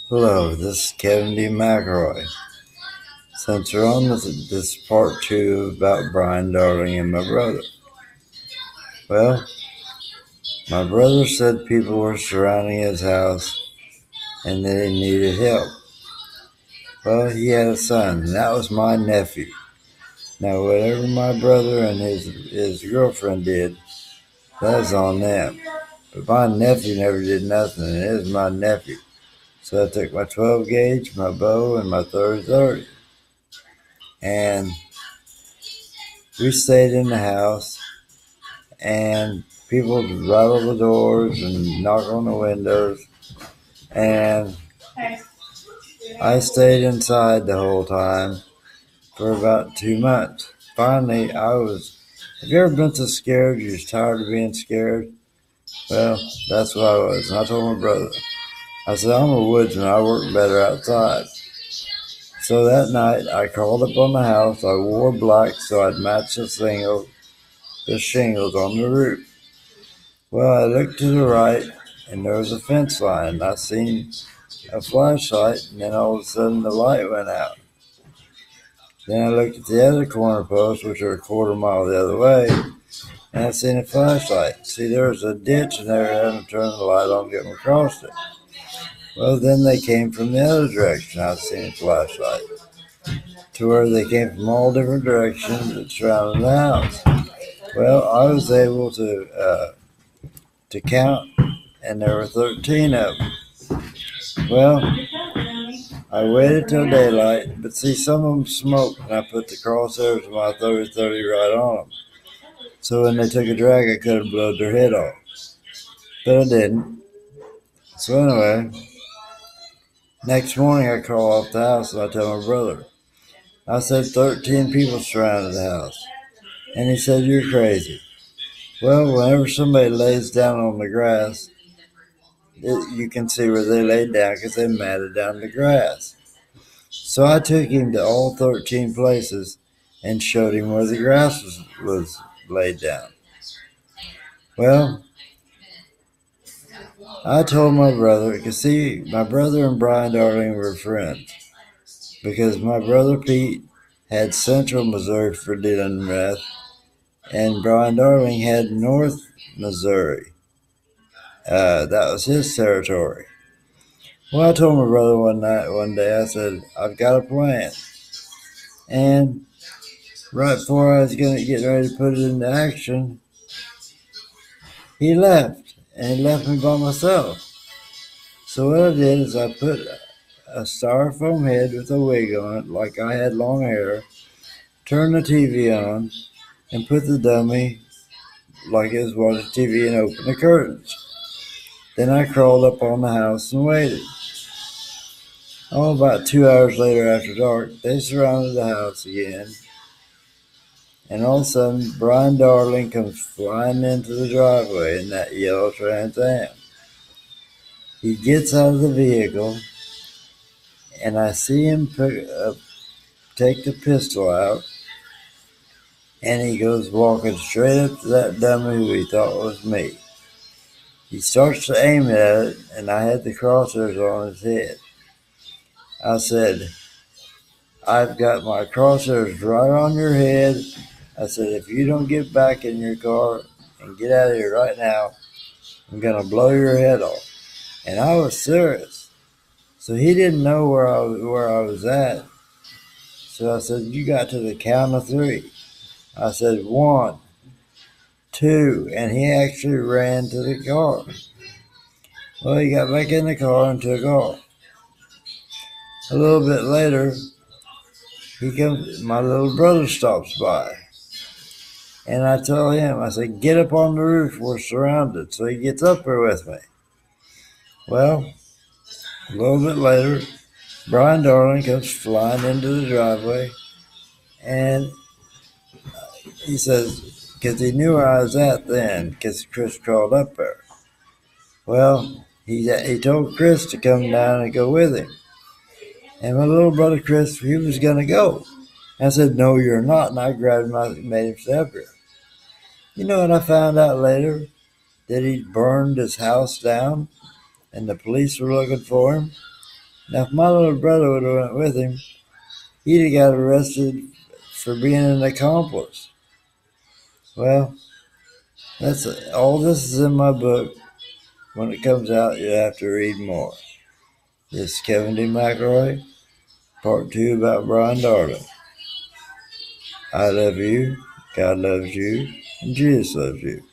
Hello, this is Kevin D. McElroy. Since we're on this part two about Brian Darling and my brother. Well, my brother said people were surrounding his house and that he needed help. Well, he had a son, and that was my nephew. Now, whatever my brother and his girlfriend did, that was on them. But my nephew never did nothing, and it was my nephew. So I took my 12 gauge, my bow, and my 30-30. And we stayed in the house, and people would rattle the doors and knock on the windows, and I stayed inside the whole time for about 2 months. Finally, have you ever been so scared you're just tired of being scared? Well, that's what I was, and I told my brother. I said, I'm a woodsman, I work better outside. So that night, I crawled up on the house, I wore black so I'd match the shingles on the roof. Well, I looked to the right, and there was a fence line. I seen a flashlight, and then all of a sudden the light went out. Then I looked at the other corner post, which are a quarter mile the other way, and I seen a flashlight. See, there was a ditch, and they were having to turn the light on to get them across it. Well, then they came from the other direction. I seen a flashlight, to where they came from all different directions that surrounded the house. Well, I was able to count, and there were 13 of them. Well, I waited till daylight, but see, some of them smoked, and I put the crosshairs of my 30-30 right on them. So when they took a drag, I could have blown their head off. But I didn't. So anyway, next morning I call off the house and I tell my brother. I said 13 people surrounded the house. And he said, you're crazy. Well, whenever somebody lays down on the grass, you can see where they laid down because they matted down the grass. So I took him to all 13 places and showed him where the grass was laid down. Well, I told my brother, because see, my brother and Brian Darling were friends, because my brother Pete had Central Missouri for dealing meth, and Brian Darling had North Missouri. That was his territory. Well, I told my brother one day, I said, I've got a plan. And right before I was getting ready to put it into action, he left, and he left me by myself. So what I did is I put a styrofoam head with a wig on it, like I had long hair, turned the TV on, and put the dummy like it was watching TV and opened the curtains. Then I crawled up on the house and waited. Oh, about 2 hours later after dark, they surrounded the house again. And all of a sudden, Brian Darling comes flying into the driveway in that yellow Trans Am. He gets out of the vehicle, and I see him take the pistol out, and he goes walking straight up to that dummy who he thought was me. He starts to aim at it, and I had the crosshairs on his head. I said, I've got my crosshairs right on your head. I said, if you don't get back in your car and get out of here right now, I'm going to blow your head off. And I was serious. So he didn't know where I was at. So I said, you got to the count of 3. I said, 1, 2, and he actually ran to the car. Well, he got back in the car and took off. A little bit later, my little brother stops by. And I tell him, I said, get up on the roof, we're surrounded. So he gets up there with me. Well, a little bit later, Brian Darling comes flying into the driveway, and he says, because he knew where I was at then, because Chris crawled up there. Well, he told Chris to come down and go with him. And my little brother Chris, he was going to go. I said, no, you're not. And I grabbed him and made him stay up here. You know what I found out later? That he'd burned his house down and the police were looking for him. Now, if my little brother would have went with him, he'd have got arrested for being an accomplice. Well, that's all. This is in my book. When it comes out, you have to read more. This is Kevin D. McElroy, Part 2 about Brian Darling. I love you, God loves you, and Jesus loves you.